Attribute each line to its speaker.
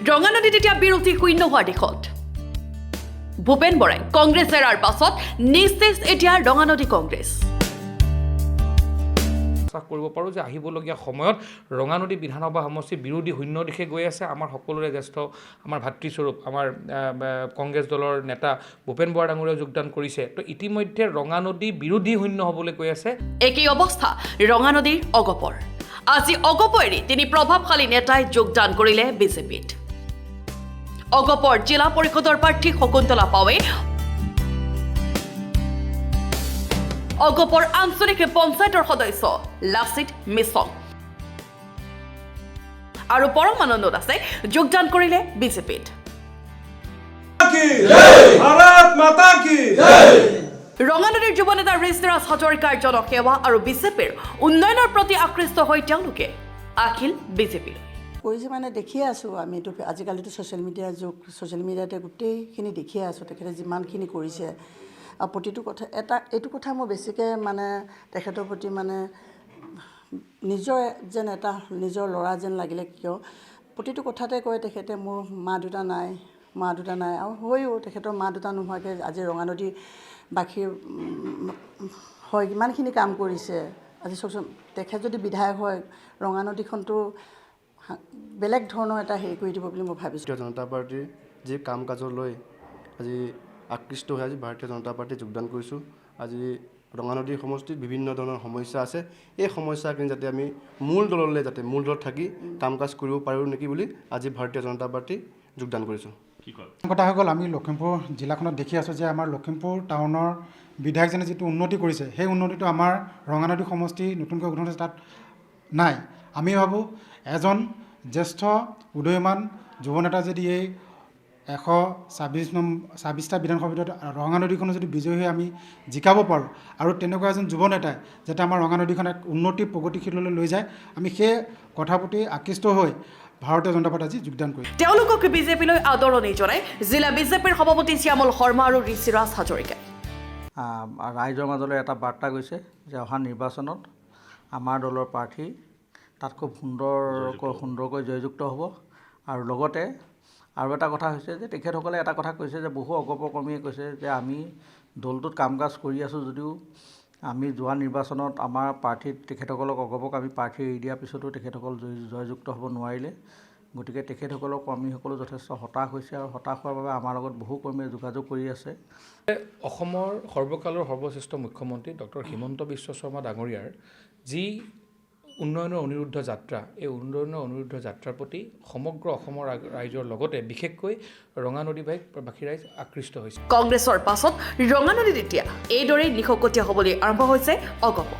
Speaker 1: ৰঙানদীত এতিয়া বিৰোধী শূন্য হোৱাৰ দিশত ভূপেন বৰাই কংগ্ৰেছ এৰাৰ পাছত নিস্তেজ এতিয়া ৰঙানদী কংগ্ৰেছ
Speaker 2: কৰিব পাৰোঁ যে আহিবলগীয়া সময়ত ৰঙানদী বিধানসভা সমষ্টিৰ বিৰোধী শূন্য দিশে গৈ আছে আমাৰ সকলোৰে জ্যেষ্ঠ আমাৰ ভাতৃস্বৰূপ আমাৰ কংগ্ৰেছ দলৰ নেতা ভূপেন বৰা ডাঙৰীয়াও যোগদান কৰিছে তো ইতিমধ্যে ৰঙানদী বিৰোধী শূন্য হ'বলৈ গৈ আছে
Speaker 1: একেই অৱস্থা ৰঙানদীৰ অগপৰ আজি অগপ এৰি তিনি প্ৰভাৱশালী নেতাই যোগদান কৰিলে বিজেপিত অগপৰ জিলা পৰিষদৰ প্ৰাৰ্থী শকুন্তলা পাৱে অগপৰ আঞ্চলিক পঞ্চায়তৰ সদস্য লাচিত মিছন আৰু পৰমানন্দ দাসে যোগদান কৰিলে বিজেপিত ৰঙানদীৰ যুৱ নেতা ঋষিৰাজ হাজৰিকাৰ জনসেৱা আৰু বিজেপিৰ উন্নয়নৰ প্ৰতি আকৃষ্ট হৈ তেওঁলোকে আহিল বিজেপিলৈ
Speaker 3: কৰিছে মানে দেখিয়ে আছোঁ আমিতো আজিকালিতো ছ'চিয়েল মিডিয়াৰ যুগ ছ'চিয়েল মিডিয়াতে গোটেইখিনি দেখিয়ে আছোঁ তেখেতে যিমানখিনি কৰিছে আৰু প্ৰতিটো কথা এইটো কথা মই বেছিকৈ মানে তেখেতৰ প্ৰতি মানে নিজৰ যেন এটা নিজৰ ল'ৰা যেন লাগিলে কিয় প্ৰতিটো কথাতে কয় তেখেতে মোৰ মা দেউতা নাই আৰু হয়ও তেখেতৰ মা দেউতা নোহোৱাকৈ আজি ৰঙানদীবাসীৰ হয় ইমানখিনি কাম কৰিছে আজি চাওকচোন তেখেত যদি বিধায়ক হয় ৰঙানদীখনতো বেলেগ ধৰণৰ এটা হেৰি কৰি দিব বুলি মই ভাবিছোঁ
Speaker 4: ভাৰতীয় জনতা পাৰ্টীৰ যি কাম কাজলৈ আজি আকৃষ্ট হৈ আজি ভাৰতীয় জনতা পাৰ্টীত যোগদান কৰিছোঁ আজি ৰঙানদী সমষ্টিত বিভিন্ন ধৰণৰ সমস্যা আছে এই সমস্যাখিনি যাতে আমি মূল দলত থাকি কাম কাজ কৰিব পাৰোঁ নেকি বুলি আজি ভাৰতীয় জনতা পাৰ্টী যোগদান কৰিছোঁ
Speaker 5: কথা হৈ গ'ল আমি লখিমপুৰ জিলাখনত দেখি আছোঁ যে আমাৰ লখিমপুৰ টাউনৰ বিধায়কজনে যিটো উন্নতি কৰিছে সেই উন্নতিটো আমাৰ ৰঙানদী সমষ্টি নতুনকৈ গঠন হৈছে তাত নাই আমি ভাবোঁ এজন জ্যেষ্ঠ উদয়মান যুৱ নেতা যদি এই 126টা বিধানসভা ভিতৰত ৰঙানদীখনো যদি বিজয়ী হৈ আমি জিকাব পাৰোঁ আৰু তেনেকুৱা এজন যুৱ নেতাই যাতে আমাৰ ৰঙানদীখন এক উন্নতি প্ৰগতিশীললৈ লৈ যায় আমি সেই কথা প্ৰতি আকৃষ্ট হৈ ভাৰতীয় জনতা পাৰ্টী আজি যোগদান কৰিছে
Speaker 1: তেওঁলোকক বিজেপিলৈ আদৰণি জনাই জিলা বিজেপিৰ সভাপতি শ্যামল শৰ্মা আৰু ঋষিৰাজ হাজৰিকাই
Speaker 6: ৰাইজৰ মাজলৈ এটা বাৰ্তা গৈছে যে অহা নিৰ্বাচনত আমাৰ দলৰ প্ৰাৰ্থী তাত খুব সুন্দৰকৈ জয়যুক্ত হ'ব আৰু লগতে আৰু এটা কথা হৈছে যে তেখেতসকলে এটা কথা কৈছে যে বহু অগপ কৰ্মীয়ে কৈছে যে আমি দলটোত কাম কাজ কৰি আছোঁ যদিও আমি যোৱা নিৰ্বাচনত আমাৰ প্ৰাৰ্থীত তেখেতসকলক অগপক আমি প্ৰাৰ্থী এৰি দিয়াৰ পিছতো তেখেতসকল জয়যুক্ত হ'ব নোৱাৰিলে গতিকে তেখেতসকলৰ কৰ্মীসকলো যথেষ্ট হতাশ হৈছে আৰু হতাশ হোৱাৰ বাবে আমাৰ লগত বহু কৰ্মীয়ে যোগাযোগ কৰি আছে
Speaker 2: অসমৰ সৰ্বকালৰ সৰ্বশ্ৰেষ্ঠ মুখ্যমন্ত্ৰী ডক্টৰ হিমন্ত বিশ্ব শৰ্মা ডাঙৰীয়াৰ যি উন্নয়নৰ অনিৰুদ্ধ যাত্ৰা এই উন্নয়নৰ অনিৰুদ্ধ যাত্ৰাৰ প্ৰতি সমগ্ৰ অসমৰ ৰাইজৰ লগতে বিশেষকৈ ৰঙানদীবাসী ৰাইজ আকৃষ্ট হৈছে
Speaker 1: কংগ্ৰেছৰ পাছত ৰঙানদীত এতিয়া এইদৰে নিশকতীয়া হ'বলৈ আৰম্ভ হৈছে অগপ